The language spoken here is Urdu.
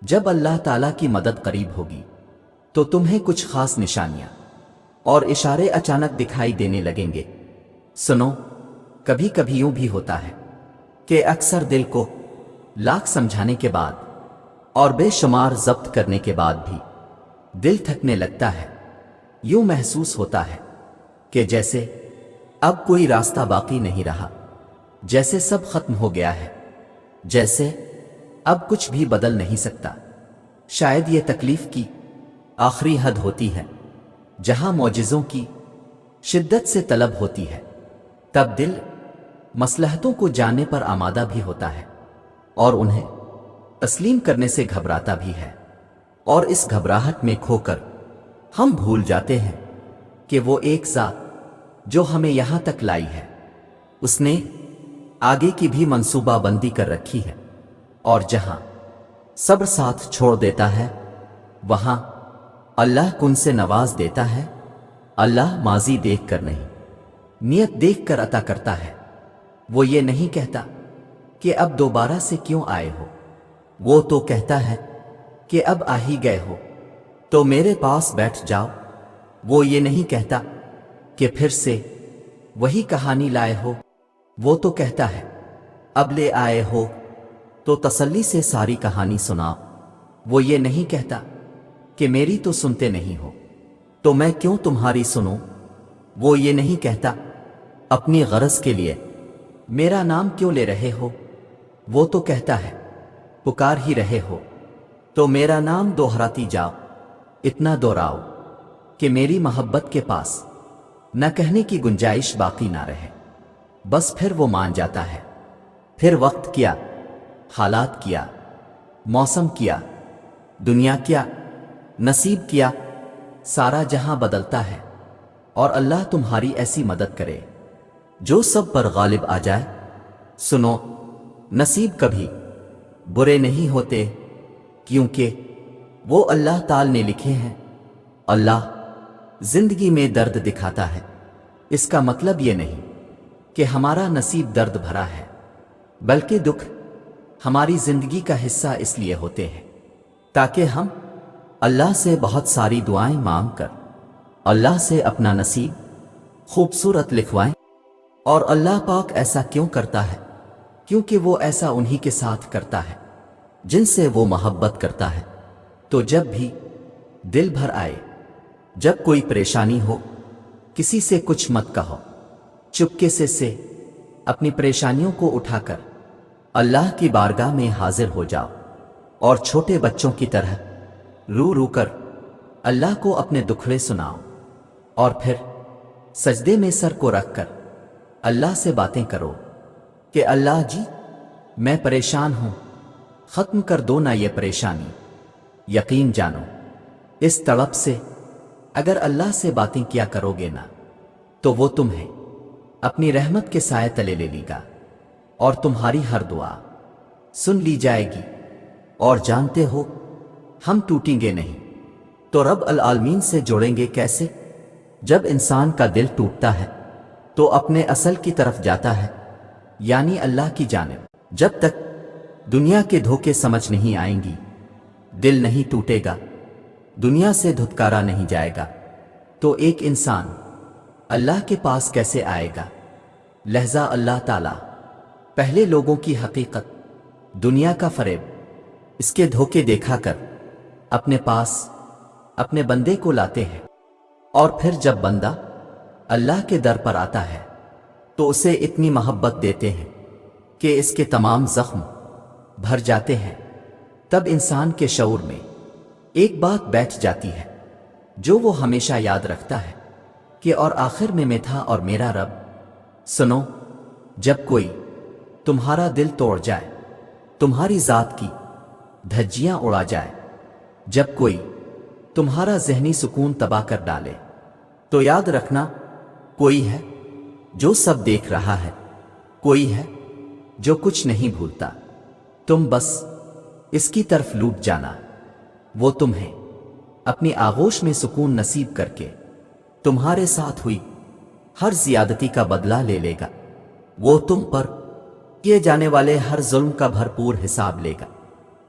جب اللہ تعالیٰ کی مدد قریب ہوگی تو تمہیں کچھ خاص نشانیاں اور اشارے اچانک دکھائی دینے لگیں گے۔ سنو، کبھی کبھی یوں بھی ہوتا ہے کہ اکثر دل کو لاکھ سمجھانے کے بعد اور بے شمار ضبط کرنے کے بعد بھی دل تھکنے لگتا ہے۔ یوں محسوس ہوتا ہے کہ جیسے اب کوئی راستہ باقی نہیں رہا، جیسے سب ختم ہو گیا ہے، جیسے اب کچھ بھی بدل نہیں سکتا۔ شاید یہ تکلیف کی آخری حد ہوتی ہے، جہاں معجزوں کی شدت سے طلب ہوتی ہے۔ تب دل مصلحتوں کو جاننے پر آمادہ بھی ہوتا ہے اور انہیں تسلیم کرنے سے گھبراتا بھی ہے، اور اس گھبراہٹ میں کھو کر ہم بھول جاتے ہیں کہ وہ ایک ذات جو ہمیں یہاں تک لائی ہے، اس نے آگے کی بھی منصوبہ بندی کر رکھی ہے، اور جہاں صبر ساتھ چھوڑ دیتا ہے وہاں اللہ کن سے نواز دیتا ہے۔ اللہ ماضی دیکھ کر نہیں، نیت دیکھ کر عطا کرتا ہے۔ وہ یہ نہیں کہتا کہ اب دوبارہ سے کیوں آئے ہو، وہ تو کہتا ہے کہ اب آ ہی گئے ہو تو میرے پاس بیٹھ جاؤ۔ وہ یہ نہیں کہتا کہ پھر سے وہی کہانی لائے ہو، وہ تو کہتا ہے اب لے آئے ہو تو تسلی سے ساری کہانی سناؤ۔ وہ یہ نہیں کہتا کہ میری تو سنتے نہیں ہو تو میں کیوں تمہاری سنوں۔ وہ یہ نہیں کہتا اپنی غرض کے لیے میرا نام کیوں لے رہے ہو، وہ تو کہتا ہے پکار ہی رہے ہو تو میرا نام دوہراتی جاؤ، اتنا دوہراؤ کہ میری محبت کے پاس نہ کہنے کی گنجائش باقی نہ رہے۔ بس پھر وہ مان جاتا ہے۔ پھر وقت کیا، حالات کیا، موسم کیا، دنیا کیا، نصیب کیا، سارا جہاں بدلتا ہے، اور اللہ تمہاری ایسی مدد کرے جو سب پر غالب آ جائے۔ سنو، نصیب کبھی برے نہیں ہوتے، کیونکہ وہ اللہ تعالی نے لکھے ہیں۔ اللہ زندگی میں درد دکھاتا ہے، اس کا مطلب یہ نہیں کہ ہمارا نصیب درد بھرا ہے، بلکہ دکھ ہماری زندگی کا حصہ اس لیے ہوتے ہیں تاکہ ہم اللہ سے بہت ساری دعائیں مانگ کر اللہ سے اپنا نصیب خوبصورت لکھوائیں۔ اور اللہ پاک ایسا کیوں کرتا ہے؟ کیونکہ وہ ایسا انہی کے ساتھ کرتا ہے جن سے وہ محبت کرتا ہے۔ تو جب بھی دل بھر آئے، جب کوئی پریشانی ہو، کسی سے کچھ مت کہو، چپکے سے اپنی پریشانیوں کو اٹھا کر اللہ کی بارگاہ میں حاضر ہو جاؤ، اور چھوٹے بچوں کی طرح رو رو کر اللہ کو اپنے دکھڑے سناؤ، اور پھر سجدے میں سر کو رکھ کر اللہ سے باتیں کرو کہ اللہ جی، میں پریشان ہوں، ختم کر دو نا یہ پریشانی۔ یقین جانو، اس تڑپ سے اگر اللہ سے باتیں کیا کرو گے نا تو وہ تمہیں اپنی رحمت کے سائے تلے لے لے گا، اور تمہاری ہر دعا سن لی جائے گی۔ اور جانتے ہو ہم ٹوٹیں گے نہیں تو رب العالمین سے جوڑیں گے کیسے؟ جب انسان کا دل ٹوٹتا ہے تو اپنے اصل کی طرف جاتا ہے، یعنی اللہ کی جانب۔ جب تک دنیا کے دھوکے سمجھ نہیں آئیں گی، دل نہیں ٹوٹے گا، دنیا سے دھتکارا نہیں جائے گا، تو ایک انسان اللہ کے پاس کیسے آئے گا؟ لہذا اللہ تعالیٰ پہلے لوگوں کی حقیقت، دنیا کا فریب، اس کے دھوکے دیکھا کر اپنے پاس اپنے بندے کو لاتے ہیں، اور پھر جب بندہ اللہ کے در پر آتا ہے تو اسے اتنی محبت دیتے ہیں کہ اس کے تمام زخم بھر جاتے ہیں۔ تب انسان کے شعور میں ایک بات بیٹھ جاتی ہے جو وہ ہمیشہ یاد رکھتا ہے کہ اور آخر میں تھا اور میرا رب۔ سنو، جب کوئی تمہارا دل توڑ جائے، تمہاری ذات کی دھجیاں اڑا جائے، جب کوئی تمہارا ذہنی سکون تباہ کر ڈالے، تو یاد رکھنا کوئی ہے جو سب دیکھ رہا ہے، کوئی ہے جو کچھ نہیں بھولتا۔ تم بس اس کی طرف لوٹ جانا، وہ تمہیں اپنی آغوش میں سکون نصیب کر کے تمہارے ساتھ ہوئی ہر زیادتی کا بدلہ لے لے گا۔ وہ تم پر کیے جانے والے ہر ظلم کا بھرپور حساب لے گا۔